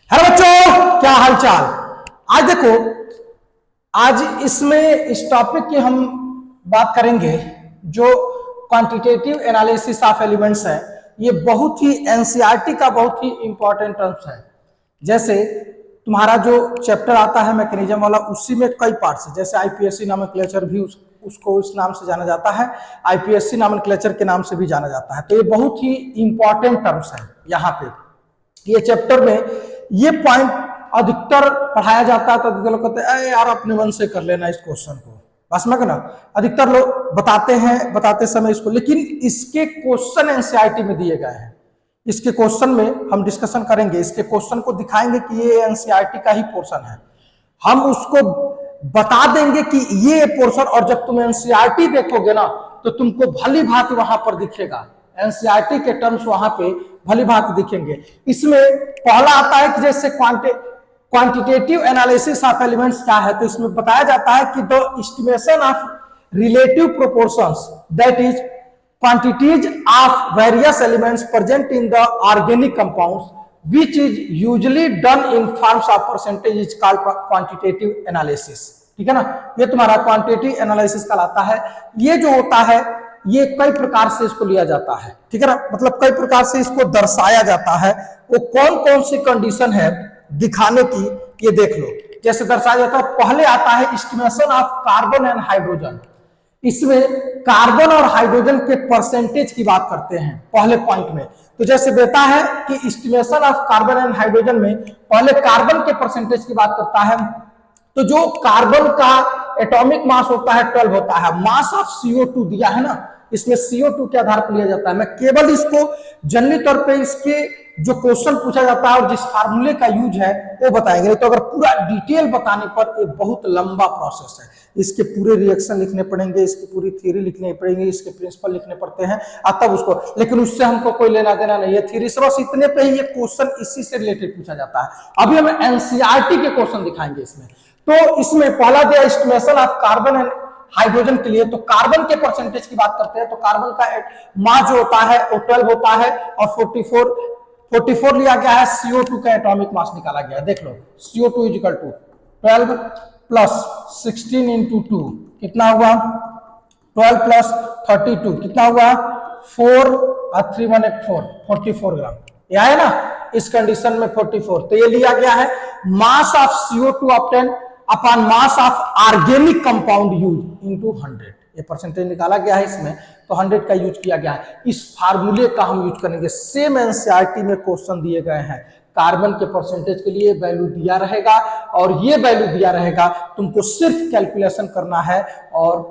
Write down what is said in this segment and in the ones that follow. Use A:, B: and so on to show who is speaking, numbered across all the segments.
A: Hello बच्चों, क्या हाल चाल। आज देखो, आज इसमें इस टॉपिक की हम बात करेंगे जो क्वांटिटेटिव एनालिसिस ऑफ एलिमेंट्स है। ये बहुत ही एनसीईआरटी का बहुत ही इंपॉर्टेंट टर्म्स है। जैसे तुम्हारा जो चैप्टर आता है मैकेनिज्म वाला, उसी में कई पार्ट्स है। जैसे आईपीएससी नोमेनक्लेचर भी उसको उस नाम से जाना जाता है, आईपीएससी नोमेनक्लेचर के नाम से भी जाना जाता है। तो ये बहुत ही इंपॉर्टेंट टर्म्स है। यहाँ पे ये चैप्टर में ये पॉइंट अधिकतर पढ़ाया जाता है। तो अधिकतर लोग कहते हैं यार अपने मन से कर लेना इस क्वेश्चन को, बस में ना अधिकतर लोग बताते हैं बताते समय इसको। लेकिन इसके क्वेश्चन एनसीईआरटी में दिए गए हैं। इसके क्वेश्चन में हम डिस्कशन करेंगे, इसके क्वेश्चन को दिखाएंगे कि ये एनसीईआरटी का ही पोर्शन है। हम उसको बता देंगे कि ये पोर्शन, और जब तुम एनसीईआरटी देखोगे ना तो तुमको भली भांति वहां पर दिखेगा, एनसीईआरटी के टर्म्स वहां पे भली भांति दिखेंगे। इसमें पहला आता है कि जैसे क्वांटिटेटिव एनालिसिस ऑफ एलिमेंट्स क्या है। तो इसमें बताया जाता है कि the estimation of relative proportions, that is quantities of various elements present in the organic compounds, which is usually done in forms of percentage, is called quantitative analysis। ठीक है ना, ये तुम्हारा क्वांटिटेटिव एनालिसिस कहलाता है। ये जो होता है ये कई प्रकार से इसको लिया जाता है। ठीक है ना, मतलब कई प्रकार से इसको दर्शाया जाता है। वो कौन कौन सी कंडीशन है दिखाने की, ये देख लो। जैसे दर्शाया जाता है, पहले आता है estimation of carbon and hydrogen. इसमें कार्बन और हाइड्रोजन के परसेंटेज की बात करते हैं पहले पॉइंट में। तो जैसे देता है कि estimation of carbon and hydrogen में पहले कार्बन के परसेंटेज की बात करता है। तो जो कार्बन का एटॉमिक मास होता है 12 होता है। मास ऑफ CO2 दिया है ना, इसमें CO2 के आधार पर लिया जाता है। मैं केवल इसको जनरली तौर पे इसके जो क्वेश्चन पूछा जाता है और जिस फार्मूले का यूज है वो बताएंगे। नहीं तो अगर पूरा डिटेल बताने पर ये बहुत लंबा प्रोसेस है। इसके पूरे रिएक्शन लिखने पड़ेंगे, इसकी पूरी थ्योरी लिखनी पड़ेगी, इसके प्रिंसिपल लिखने पड़ते हैं तब उसको। लेकिन उससे हमको कोई लेना देना नहीं है। थ्योरी से बस इतने पे ही ये क्वेश्चन इसी से रिलेटेड पूछा जाता है। अभी हम एनसीईआरटी के क्वेश्चन दिखाएंगे इसमें। तो इसमें पहला दिया estimation of carbon and hydrogen के लिए। तो कार्बन के परसेंटेज की बात करते हैं। तो कार्बन का मास जो होता है वो 12 होता है और 44 लिया गया है। CO2 का एटॉमिक मास निकाला गया है। देख लो, CO2 is equal to 12 plus 16 into 2 कितना हुआ, 12 प्लस 32 कितना हुआ, 4 और 3 1 4, 44 ग्राम। यह है ना, इस कंडीशन में 44। तो ये लिया गया है mass of CO2 obtain upon mass of organic compound use into 100। ये परसेंटेज निकाला गया है इसमें, तो 100 का यूज किया गया है। इस फार्मूले का हम यूज करेंगे। सेम एनसीईआरटी में क्वेश्चन दिए गए हैं। कार्बन के परसेंटेज के लिए वैल्यू दिया रहेगा और ये वैल्यू दिया रहेगा। तुमको सिर्फ कैलकुलेशन करना है और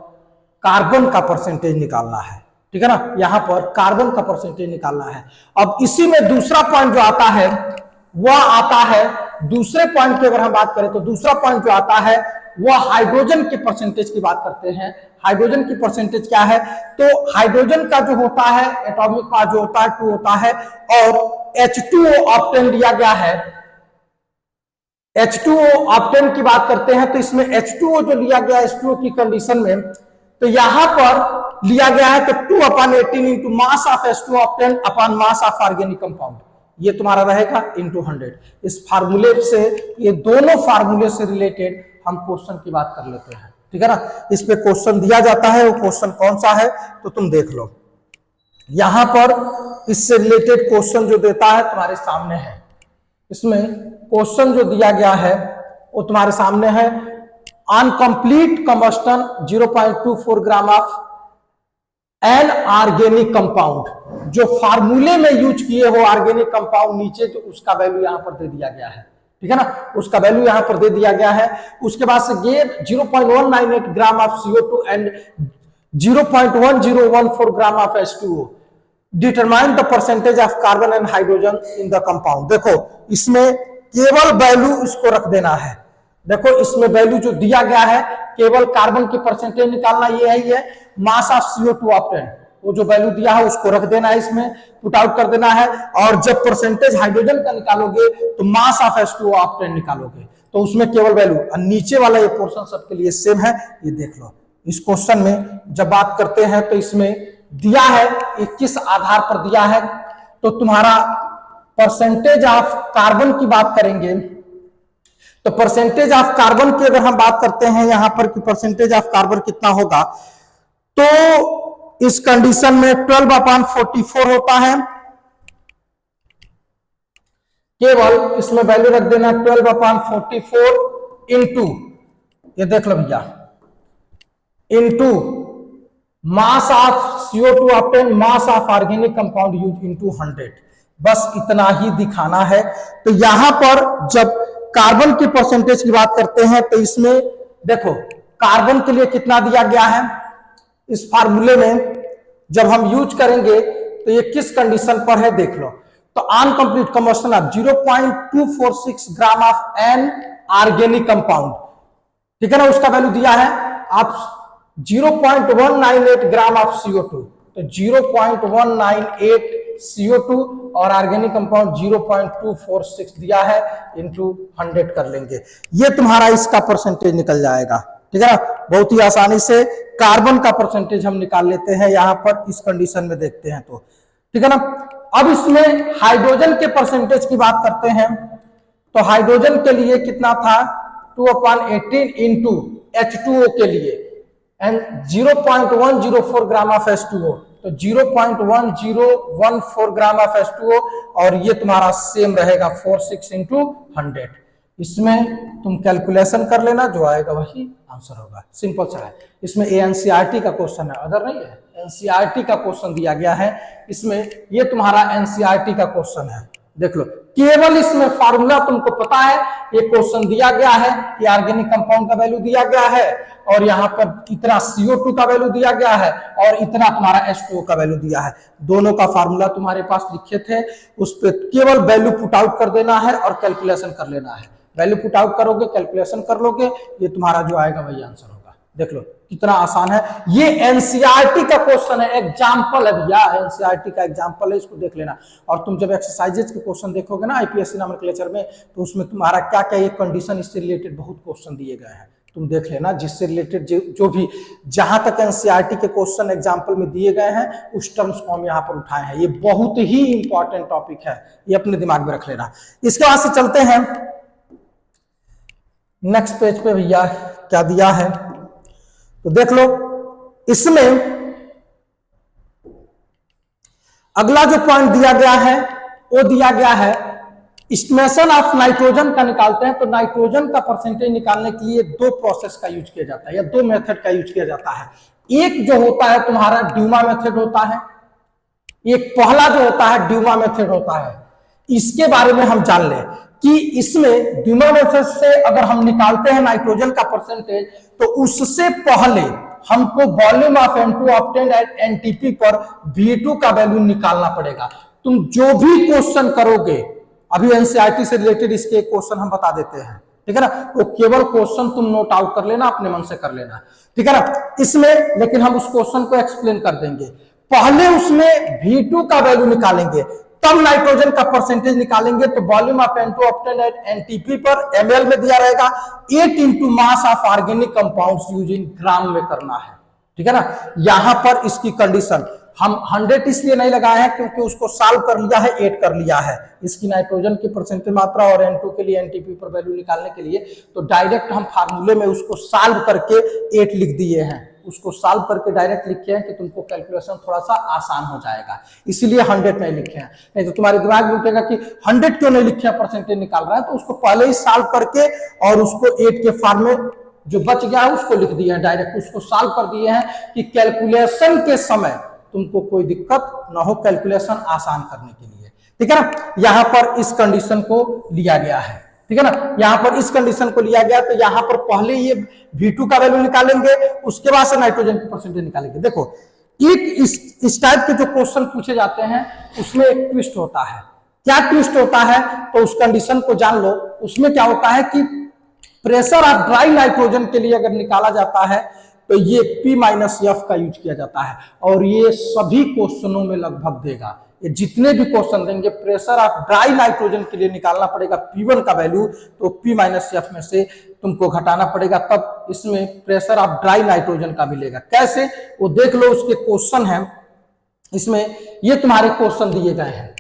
A: कार्बन का परसेंटेज निकालना है। ठीक है ना, यहां पर कार्बन का परसेंटेज निकालना है। अब इसी में दूसरा पॉइंट जो आता है वह आता है, दूसरे पॉइंट की अगर हम बात करें तो दूसरा पॉइंट जो आता है वह हाइड्रोजन के परसेंटेज की बात करते हैं। हाइड्रोजन की परसेंटेज क्या है, तो हाइड्रोजन का जो होता है एटॉमिक मास जो होता है 2 होता है और H2O ऑब्टेन लिया गया है। H2O ऑब्टेन की बात करते हैं। तो इसमें H2O जो लिया गया H2O की कंडीशन में, तो यहां पर लिया गया है तो 2/18 into mass of H2O obtain upon mass of organic compound, ये तुम्हारा रहेगा इंटू 100। इस फार्मूले से, ये दोनों फार्मूले से रिलेटेड हम क्वेश्चन की बात कर लेते हैं। ठीक है ना, इस पे क्वेश्चन दिया जाता है। वो क्वेश्चन कौन सा है तो तुम देख लो। यहां पर इससे रिलेटेड क्वेश्चन जो देता है तुम्हारे सामने है। इसमें क्वेश्चन जो दिया गया है वो तुम्हारे सामने है। On complete combustion 0.24 gram of an organic compound, जो फार्मूले में यूज किए हो ऑर्गेनिक कंपाउंड नीचे, तो उसका वैल्यू यहां पर दे दिया गया है। ठीक है ना, उसका वैल्यू यहां पर दे दिया गया है। उसके बाद से gave 0.198 gram of CO2 and 0.1014 gram of H2O। Determine the percentage of carbon and hydrogen in the compound. देखो इसमें केवल वैल्यू इसको रख देना है। देखो इसमें वैल्यू जो दिया गया है केवल कार्बन की परसेंटेज निकालना, ये है ये मास ऑफ CO2 ऑब्टेन, वो जो वैल्यू दिया है उसको रख देना है, इसमें पुट आउट कर देना है। और जब परसेंटेज हाइड्रोजन का निकालोगे तो मास ऑफ H2O ऑब्टेन निकालोगे, तो उसमें केवल वैल्यू। और नीचे वाला ये पोर्शन सबके लिए सेम है, ये देख लो। इस क्वेश्चन में जब बात करते हैं तो इसमें दिया है ये किस आधार पर दिया है, तो तुम्हारा परसेंटेज ऑफ कार्बन की बात करेंगे तो परसेंटेज ऑफ कार्बन की अगर हम बात करते हैं यहां पर कि परसेंटेज ऑफ कार्बन कितना होगा, तो इस कंडीशन में 12/44 होता है। केवल इसमें वैल्यू रख देना 12/44 इंटू, ये देख लो भैया, into mass of CO2 obtain, mass of organic compound use into 100। बस इतना ही दिखाना है। तो यहां पर जब कार्बन की परसेंटेज की बात करते हैं तो इसमें देखो कार्बन के लिए कितना दिया गया है, इस फार्मूले में जब हम यूज करेंगे तो ये किस कंडीशन पर है देख लो। तो uncomplete combustion of 0.246 gram of an organic compound, ठीक है ना, उसका वैल्यू दिया है आप 0.198 ग्राम ऑफ CO2, तो 0.198 CO2 और ऑर्गेनिक कंपाउंड 0.246 दिया है, इंटू 100 कर लेंगे, ये तुम्हारा इसका परसेंटेज निकल जाएगा। ठीक है ना, बहुत ही आसानी से कार्बन का परसेंटेज हम निकाल लेते हैं यहां पर इस कंडीशन में देखते हैं तो, ठीक है ना। अब इसमें हाइड्रोजन के परसेंटेज की बात करते हैं तो हाइड्रोजन के लिए कितना था 2/18 इंटू H2O के लिए एंड 0.104 ग्राम ऑफ H2O, तो 0.1014 ग्राम ऑफ H2O और ये तुम्हारा सेम रहेगा 46 इंटू 100। इसमें तुम कैलकुलेशन कर लेना, जो आएगा वही आंसर होगा, सिंपल सा है। इसमें एनसीईआरटी का क्वेश्चन है, अदर नहीं है, एनसीईआरटी का क्वेश्चन दिया गया है इसमें, ये तुम्हारा एनसीईआरटी का क्वेश्चन है। देख लो, केवल इसमें फार्मूला तुमको पता है, ये क्वेश्चन दिया गया है कि ऑर्गेनिक कंपाउंड का वैल्यू दिया गया है और यहाँ पर इतना CO2 का वैल्यू दिया गया है और इतना तुम्हारा H2O का वैल्यू दिया है। दोनों का फार्मूला तुम्हारे पास लिखे थे, उस पर केवल वैल्यू पुट आउट कर देना है और कैलकुलेशन कर लेना है। वैल्यू पुट आउट करोगे, कैलकुलेशन कर लोगे, ये तुम्हारा जो आएगा वही आंसर होगा। देख लो कितना आसान है, ये एनसीईआरटी का क्वेश्चन है, एग्जांपल है भैया, एनसीईआरटी का एग्जांपल है, इसको देख लेना। और तुम जब एक्सरसाइजेज के क्वेश्चन देखोगे ना आईपीएससी नोमेनक्लेचर में, तो उसमें तुम्हारा क्या क्या ये कंडीशन, इससे रिलेटेड बहुत क्वेश्चन दिए गए हैं, तुम देख लेना, जिससे रिलेटेड जो भी जहां तक एनसीईआरटी के क्वेश्चन एग्जाम्पल में दिए गए हैं उस टर्म्स को हम यहाँ पर उठाए हैं। ये बहुत ही इंपॉर्टेंट टॉपिक है, ये अपने दिमाग में रख लेना। इसके बाद से चलते हैं नेक्स्ट पेज पे भैया, क्या दिया है तो देख लो। इसमें अगला जो पॉइंट दिया गया है वो दिया गया है एस्टिमेशन ऑफ नाइट्रोजन का निकालते हैं। तो नाइट्रोजन का परसेंटेज निकालने के लिए दो प्रोसेस का यूज किया जाता है या दो मेथड का यूज किया जाता है। एक जो होता है तुम्हारा ड्यूमा मेथड होता है, एक पहला जो होता है ड्यूमा मेथड होता है। इसके बारे में हम जान लें कि इसमें ड्यूमा मेथड से अगर हम निकालते हैं नाइट्रोजन का परसेंटेज, तो उससे पहले हमको volume of N2 obtained at NTP पर V2 का वैल्यू निकालना पड़ेगा। तुम जो भी क्वेश्चन करोगे, अभी एनसीईआरटी से रिलेटेड इसके क्वेश्चन हम बता देते हैं, ठीक है ना, वो केवल क्वेश्चन तुम नोट आउट कर लेना, अपने मन से कर लेना, ठीक है ना। इसमें लेकिन हम उस क्वेश्चन को एक्सप्लेन कर देंगे, पहले उसमें V2 का वैल्यू निकालेंगे, तब नाइट्रोजन का परसेंटेज निकालेंगे। तो volume of N2 obtained at NTP पर ml में दिया रहेगा, 8 into mass of organic compounds using gram में करना है, ठीक है ना। यहां पर इसकी कंडीशन हम 100 इसलिए नहीं लगाए हैं क्योंकि उसको सॉल्व कर लिया है, 8 कर लिया है इसकी नाइट्रोजन की परसेंटेज मात्रा और N2 के लिए एनटीपी पर वैल्यू निकालने के लिए। तो डायरेक्ट हम फार्मूले में उसको सॉल्व करके 8 लिख दिए हैं, उसको सॉल्व करके डायरेक्ट लिखे हैं कि तुमको कैलकुलेशन थोड़ा सा आसान हो जाएगा, इसीलिए 100 नहीं लिखे हैं। नहीं तो तुम्हारे दिमाग में उठेगा कि 100 क्यों नहीं लिखे हैं, परसेंटेज निकाल रहा है, तो उसको पहले ही सॉल्व करके और उसको 8 के फॉर्म में जो बच गया है उसको लिख दिए हैं, डायरेक्ट उसको सॉल्व कर दिए हैं कि कैलकुलेशन के समय तुमको कोई दिक्कत ना हो, कैलकुलेशन आसान करने के लिए, ठीक है ना। यहां पर इस कंडीशन को लिया गया है, ठीक है ना, यहां पर इस कंडीशन को लिया गया। तो यहां पर पहले ये V2 का वैल्यू निकालेंगे, उसके बाद से नाइट्रोजन की परसेंटेज निकालेंगे। देखो एक इस टाइप के जो क्वेश्चन पूछे जाते हैं उसमें एक ट्विस्ट होता है। क्या ट्विस्ट होता है, तो उस कंडीशन को जान लो। उसमें क्या होता है कि प्रेशर ऑफ ड्राई नाइट्रोजन के लिए अगर निकाला जाता है तो ये P-F का यूज किया जाता है, और ये सभी क्वेश्चनों में लगभग देगा। ये जितने भी क्वेश्चन देंगे प्रेशर ऑफ ड्राई नाइट्रोजन के लिए निकालना पड़ेगा P1 का वैल्यू, तो P-F में से तुमको घटाना पड़ेगा, तब इसमें प्रेशर ऑफ ड्राई नाइट्रोजन का मिलेगा। कैसे, वो देख लो, उसके क्वेश्चन है इसमें, ये तुम्हारे क्वेश्चन दिए गए हैं,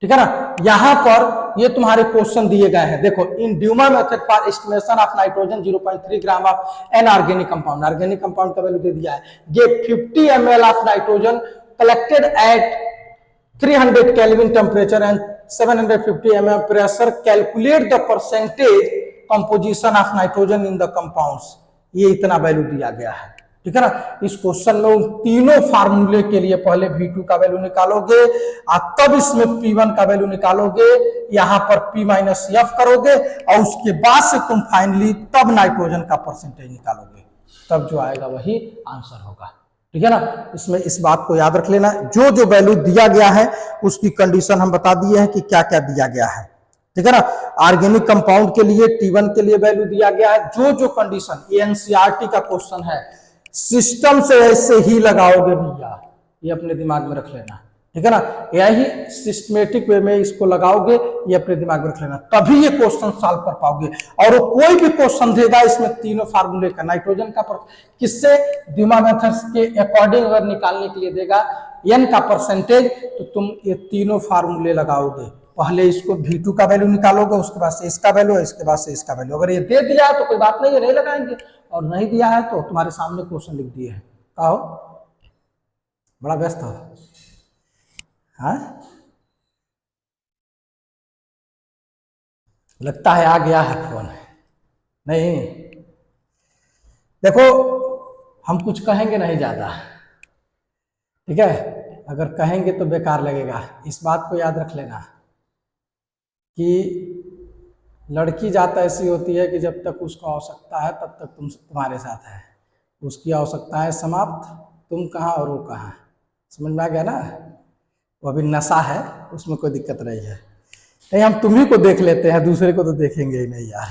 A: ठीक है ना। यहां पर ये तुम्हारे क्वेश्चन दिए गए हैं, देखो in Dumas method for estimation of nitrogen 0.3 gram of an organic compound, organic compound का वैल्यू दे दिया है, give 50 ml of nitrogen collected at 300 Kelvin temperature and 750 mm pressure, calculate the percentage composition of nitrogen in the compounds। ये इतना value दिया गया है, ठीक है ना। इस क्वेश्चन में उन तीनों फार्मूले के लिए पहले V2 का वैल्यू निकालोगे और तब इसमें P1 का वैल्यू निकालोगे, यहां पर P माइनस F करोगे और उसके बाद से तुम फाइनली तब नाइट्रोजन का परसेंटेज निकालोगे, तब जो आएगा वही आंसर होगा, ठीक है ना। इसमें इस बात को याद रख लेना, जो जो वैल्यू दिया गया है उसकी कंडीशन हम बता दिए हैं कि क्या क्या दिया गया है, ठीक है ना। ऑर्गेनिक कंपाउंड के लिए T1 के लिए वैल्यू दिया गया है, जो जो कंडीशन, ये एनसीईआरटी का क्वेश्चन है, सिस्टम से ऐसे ही लगाओगे भैया, ये अपने दिमाग में रख लेना, ठीक है ना। यही सिस्टमेटिक वे में इसको लगाओगे, ये अपने दिमाग में रख लेना, तभी ये क्वेश्चन सॉल्व कर पाओगे। और वो कोई भी क्वेश्चन देगा इसमें तीनों फार्मूले का, नाइट्रोजन का किससे, ड्यूमा मेथड्स के अकॉर्डिंग अगर निकालने के लिए देगा एन का परसेंटेज, तो तुम ये तीनों फार्मूले लगाओगे, पहले इसको V2 का वैल्यू निकालोगे, उसके बाद से इसका वैल्यू, इसके बाद से इसका वैल्यू। अगर ये दे दिया है तो कोई बात नहीं है, नहीं लगाएंगे, और नहीं दिया है तो तुम्हारे सामने क्वेश्चन लिख दिए हैं, कहो बड़ा व्यस्त हो, हाँ लगता है आ गया है फोन, नहीं देखो हम कुछ कहेंगे नहीं ज्यादा, ठीक है, अगर कहेंगे तो बेकार लगेगा। इस बात को याद रख लेना कि लड़की जात ऐसी होती है कि जब तक उसको आवश्यकता है तब तक तुम्हारे साथ है, उसकी आवश्यकता है समाप्त, तुम कहाँ और वो कहाँ, समझ में आ गया ना। वो अभी नशा है, उसमें कोई दिक्कत नहीं है, नहीं हम तुम्ही को देख लेते हैं, दूसरे को तो देखेंगे ही नहीं यार,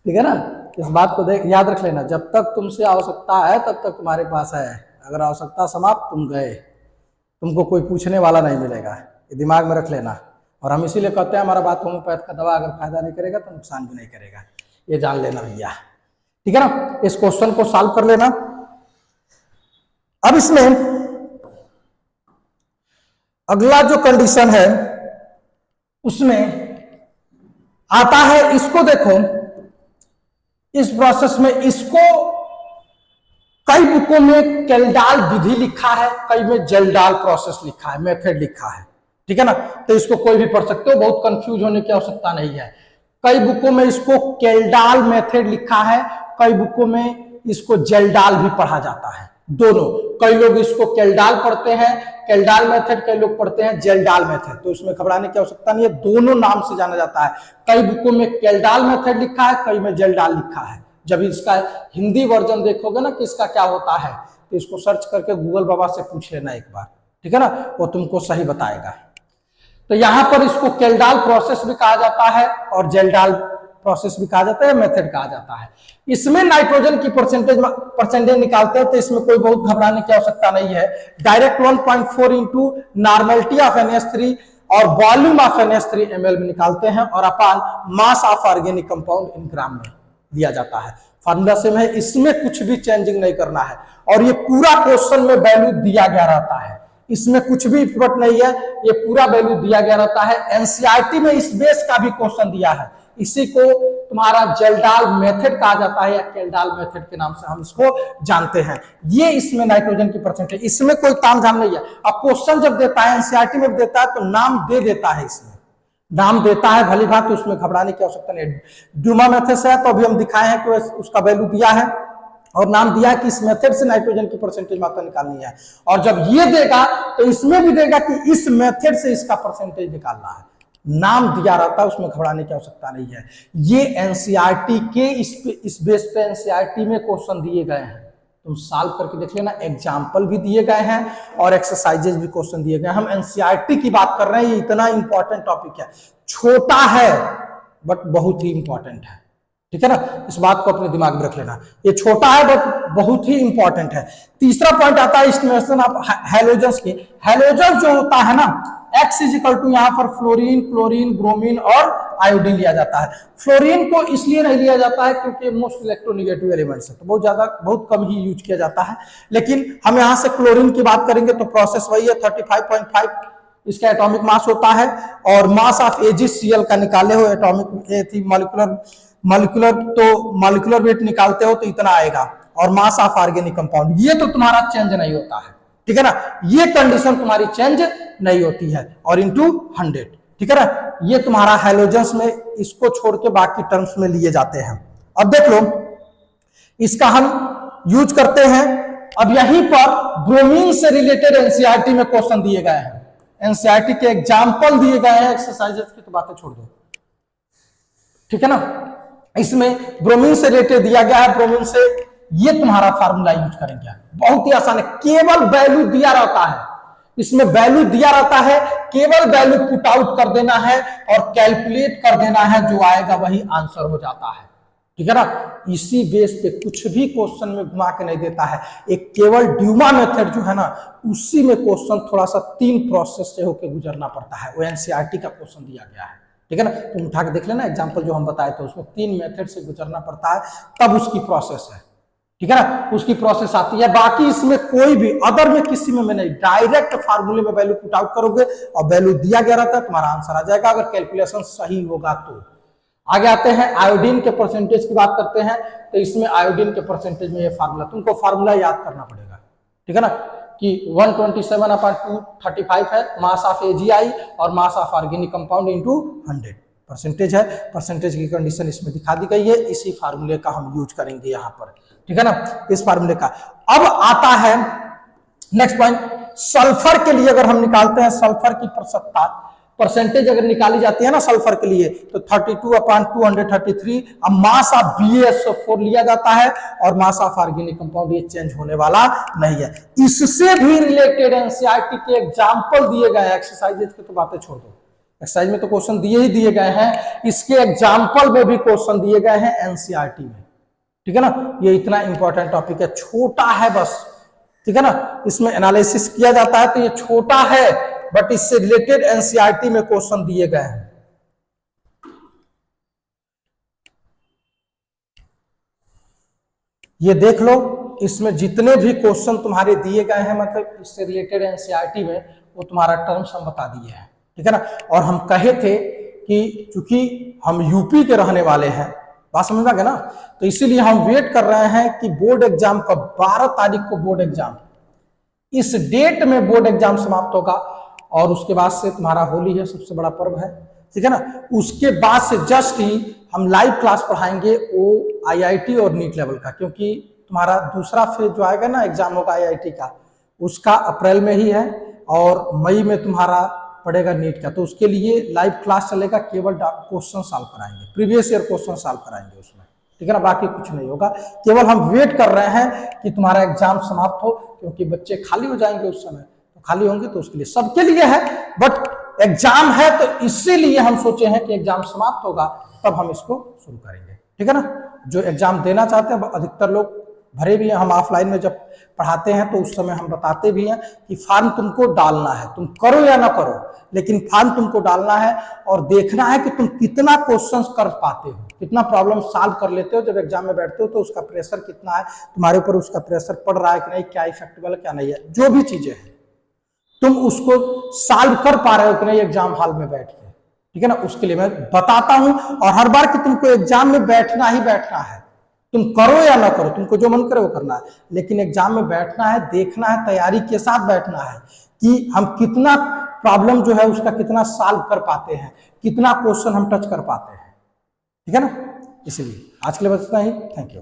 A: ठीक है ना। इस बात को याद रख लेना, जब तक तुमसे आवश्यकता है तब तक तुम्हारे पास है, अगर आवश्यकता समाप्त तुम गए, तुमको कोई पूछने वाला नहीं मिलेगा, ये दिमाग में रख लेना। और हम इसीलिए कहते हैं हमारा बात होम्योपैथ का दवा अगर फायदा नहीं करेगा तो नुकसान भी नहीं करेगा, ये जान लेना भैया, ठीक है ना। इस क्वेश्चन को सॉल्व कर लेना। अब इसमें अगला जो कंडीशन है उसमें आता है, इसको देखो, इस प्रोसेस में इसको कई बुकों में केल्डाल विधि लिखा है, कई में जेल्डाल प्रोसेस लिखा है, मेथड लिखा है, ठीक है ना। तो इसको कोई भी पढ़ सकते हो, बहुत कंफ्यूज होने की आवश्यकता नहीं है। कई बुकों में इसको केल्डाल मेथड लिखा है, कई बुकों में इसको जेल्डाल भी पढ़ा जाता है, दोनों। कई लोग इसको केल्डाल पढ़ते हैं, केल्डाल मेथड, कई लोग पढ़ते हैं जेल्डाल मेथड, तो इसमें घबराने की आवश्यकता नहीं है, दोनों नाम से जाना जाता है। कई बुकों में केल्डाल मेथड लिखा है, कई में जेल्डाल लिखा है। जब इसका हिंदी वर्जन देखोगे ना कि इसका क्या होता है, तो इसको सर्च करके गूगल बाबा से पूछ लेना एक बार, ठीक है ना, वो तुमको सही बताएगा। तो यहां पर इसको केल्डाल प्रोसेस भी कहा जाता है और जेल्डाल प्रोसेस भी कहा जाता है, मेथड कहा जाता है। इसमें नाइट्रोजन की परसेंटेज निकालते हैं, तो इसमें कोई बहुत घबराने की आवश्यकता नहीं है। Direct 1.4 into normality of NH3 और वॉल्यूम ऑफ NH3 ml में निकालते हैं, और अपन mass of organic compound in gram में दिया जाता है। फार्मूला सेम है, इसमें कुछ भी चेंजिंग नहीं करना है, और ये पूरा क्वेश्चन में वैल्यू दिया गया रहता है, इसमें कुछ भी इफर्ट नहीं है, ये पूरा वैल्यू दिया गया रहता है। एनसीईआरटी में इस बेस का भी क्वेश्चन दिया है, इसी को तुम्हारा जेल्डाल मेथड कहा जाता है, या केल्डाल मेथड के नाम से हम इसको जानते हैं। ये इसमें नाइट्रोजन की परसेंटेज, इसमें कोई तामझाम नहीं है। अब क्वेश्चन जब देता है, एनसीईआरटी में देता है तो नाम दे देता है, इसमें नाम देता है भली बात, तो उसमें घबराने की आवश्यकता नहीं। ड्यूमा मेथड से है तो अभी हम दिखाए हैं कि उसका वैल्यू दिया है और नाम दिया है कि इस मेथड से नाइट्रोजन की परसेंटेज मात्रा निकालनी है, और जब ये देगा तो इसमें भी देगा कि इस मेथड से इसका परसेंटेज निकालना है, नाम दिया रहता है, उसमें घबराने की आवश्यकता नहीं है। ये एनसीईआरटी के इस बेस पे एनसीईआरटी में क्वेश्चन दिए गए हैं, तुम सॉल्व करके देख लेना। एग्जाम्पल भी दिए गए हैं और एक्सरसाइजेज भी क्वेश्चन दिए गए हैं। हम एनसीईआरटी की बात कर रहे हैं, ये इतना इंपॉर्टेंट टॉपिक है, छोटा है बट बहुत ही इंपॉर्टेंट है, ठीक है ना। इस बात को अपने दिमाग में रख लेना, ये छोटा है बट बहुत ही इंपॉर्टेंट है। तीसरा पॉइंट आता है एस्टिमेशन ऑफ हैलोजन्स के। हैलोजन जो होता है ना, X इजिकल टू यहाँ पर फ्लोरीन, क्लोरीन, ब्रोमीन और आयोडीन लिया जाता है। फ्लोरीन को इसलिए नहीं लिया जाता है क्योंकि मोस्ट इलेक्ट्रोनेगेटिव एलिमेंट्स है, तो बहुत कम ही यूज किया जाता है। लेकिन हम यहाँ से क्लोरीन की बात करेंगे तो प्रोसेस वही है, 35.5 इसका एटॉमिक मास होता है, और मास ऑफ AgCl का निकाले हो एटॉमिक मॉलिक्यूलर तो मॉलिक्यूलर वेट निकालते हो तो इतना आएगा, और मास ऑफ ऑर्गेनिक कंपाउंड, ये तो तुम्हारा चेंज नहीं होता है, ठीक है ना, ये कंडीशन तुम्हारी चेंज नहीं होती है, और इंटू 100, ठीक है ना। ये तुम्हारा हैलोजेंस में इसको छोड़ के बाकी टर्म्स में लिए जाते हैं। अब देख लो इसका हम यूज करते हैं। अब यहीं पर ब्रोमीन से रिलेटेड एनसीईआरटी में क्वेश्चन दिए गए हैं, एनसीईआरटी के एग्जाम्पल दिए गए हैं, एक्सरसाइजेस की तो बातें छोड़ दो, ठीक है ना। इसमें ब्रोमीन से रिलेटेड दिया गया है, ब्रोमीन से ये तुम्हारा फार्मूला यूज करेंगे, बहुत ही आसान है, केवल वैल्यू दिया रहता है, इसमें वैल्यू दिया रहता है, केवल वैल्यू पुट आउट कर देना है और कैलकुलेट कर देना है, जो आएगा वही आंसर हो जाता है, ठीक है ना। इसी बेस पे कुछ भी क्वेश्चन में घुमा के नहीं देता है, एक केवल ड्यूमा मेथड जो है ना, उसी में क्वेश्चन थोड़ा सा 3 प्रोसेस से होकर गुजरना पड़ता है, वो एनसीईआरटी का क्वेश्चन दिया गया है, ठीक है ना। तुम उठा के देख लेना एग्जाम्पल जो हम बताए थे, उसमें 3 मेथड से गुजरना पड़ता है, तब उसकी प्रोसेस है, ठीक है ना, उसकी प्रोसेस आती है। बाकी इसमें कोई भी अदर में किसी में नहीं, डायरेक्ट फार्मूले में वैल्यू पुट आउट करोगे और वैल्यू दिया गया रहता है, तुम्हारा आंसर आ जाएगा, अगर कैलकुलेशन सही होगा तो। आगे आते हैं आयोडीन के परसेंटेज की बात करते हैं, तो इसमें आयोडीन के परसेंटेज में ये फार्मूला, तुमको फार्मूला याद करना पड़ेगा, ठीक है ना, कि 127/235 है मास ऑफ AgI और मास of organic compound into 100 percentage है। परसेंटेज की कंडीशन इसमें दिखा दी गई है, इसी फार्मूले का हम यूज करेंगे यहाँ पर, ठीक है ना, इस फार्मूले का। अब आता है नेक्स्ट पॉइंट, सल्फर के लिए अगर हम निकालते हैं, सल्फर की परसेंटेज अगर निकाली जाती है ना सल्फर के लिए, तो 32/233, अब मास ऑफ BaSO4 लिया जाता है और मास ऑफ ऑर्गेनिक कंपाउंड ये चेंज होने वाला नहीं है। इससे भी रिलेटेड एनसीईआरटी के एग्जांपल दिए गए हैं, एक्सरसाइजेज की तो बातें छोड़ दो, एक्सरसाइज में तो क्वेश्चन दिए गए हैं, इसके एग्जाम्पल में भी क्वेश्चन दिए गए हैं एनसीईआरटी में, ठीक है ना। ये इतना इंपॉर्टेंट टॉपिक है, छोटा है बस, ठीक है ना, इसमें एनालिसिस किया जाता है तो ये छोटा है, बट इससे रिलेटेड एनसीईआरटी में क्वेश्चन दिए गए हैं। ये देख लो, इसमें जितने भी क्वेश्चन तुम्हारे दिए गए हैं, मतलब इससे रिलेटेड एनसीईआरटी में, वो तुम्हारा टर्म्स हम बता दिए हैं, ठीक है ना। और हम कहे थे कि चूंकि हम यूपी के रहने वाले हैं, बात समझ में आ गया ना, तो इसीलिए हम वेट कर रहे हैं कि बोर्ड एग्जाम का 12 तारीख को बोर्ड एग्जाम, इस डेट में बोर्ड एग्जाम समाप्त होगा, और उसके बाद से तुम्हारा होली है, सबसे बड़ा पर्व है, ठीक है ना। उसके बाद से जस्ट ही हम लाइव क्लास पढ़ाएंगे वो आईआईटी और नीट लेवल का, क्योंकि तुम्हारा दूसरा फेज जो आएगा ना एग्जाम होगा आईआईटी का, उसका अप्रैल में ही है, और मई में तुम्हारा पड़ेगा नीट का, तो उसके लिए लाइव क्लास चलेगा, केवल क्वेश्चन सॉल्व कराएंगे, प्रीवियस ईयर क्वेश्चन सॉल्व कराएंगे उसमें, ठीक है ना, बाकी कुछ नहीं होगा, केवल हम वेट कर रहे हैं कि तुम्हारा एग्जाम समाप्त हो, क्योंकि बच्चे खाली हो जाएंगे उस समय, तो खाली होंगे तो उसके लिए सबके लिए है, बट एग्जाम है तो इसीलिए हम सोचे हैं कि एग्जाम समाप्त होगा तब हम इसको शुरू करेंगे, ठीक है ना। जो एग्जाम देना चाहते हैं अधिकतर लोग भरे भी हैं, हम ऑफलाइन में जब पढ़ाते हैं तो उस समय हम बताते भी हैं कि फॉर्म तुमको डालना है, तुम करो या ना करो, लेकिन फॉर्म तुमको डालना है और देखना है कि तुम कितना क्वेश्चंस कर पाते हो, कितना प्रॉब्लम सॉल्व कर लेते हो, जब एग्जाम में बैठते हो तो उसका प्रेशर कितना है तुम्हारे ऊपर, उसका प्रेशर पड़ रहा है कि नहीं, क्या इफेक्टिबल क्या नहीं है, जो भी चीजें हैं तुम उसको सॉल्व कर पा रहे हो कि नहीं एग्जाम हॉल में बैठ के, ठीक है ना, उसके लिए मैं बताता हूं। और हर बार कि तुमको एग्जाम में बैठना ही बैठना है, तुम करो या ना करो, तुमको जो मन करे वो करना है, लेकिन एग्जाम में बैठना है, देखना है, तैयारी के साथ बैठना है कि हम कितना प्रॉब्लम जो है उसका कितना सॉल्व कर पाते हैं, कितना क्वेश्चन हम टच कर पाते हैं, ठीक है ना। इसलिए आज के लिए बस इतना ही, थैंक यू।